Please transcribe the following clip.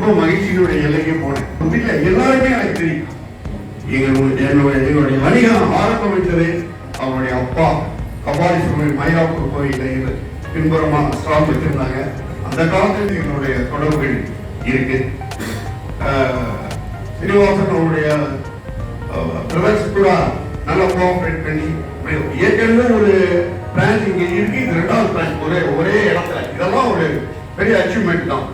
ரொம்ப மகிழ்ச்சியினுடைய எல்லைக்கு போனேன். இல்லை எல்லாருமே எனக்கு தெரியும். எங்களுடைய வணிகம் ஆரம்பித்தது அவருடைய அப்பா கபாலீஸ்வரர் மயிலாப்பூர் கோயில பின்புறமா ஸ்டால் வச்சிருந்தாங்க. அந்த காலத்தில் எங்களுடைய தொடர்புகள் இருக்கு. சீனிவாசன் அவருடைய பிரதர்ஸ் கூட நல்லா கோஆபரேட் பண்ணி ஏற்கனவே ஒரு பிரான்ச் இங்க இருக்கு. இது 2வது பிரான்ச் ஒரே இடத்துல. இதெல்லாம் ஒரு பெரிய அச்சீவ்மெண்ட் தான்.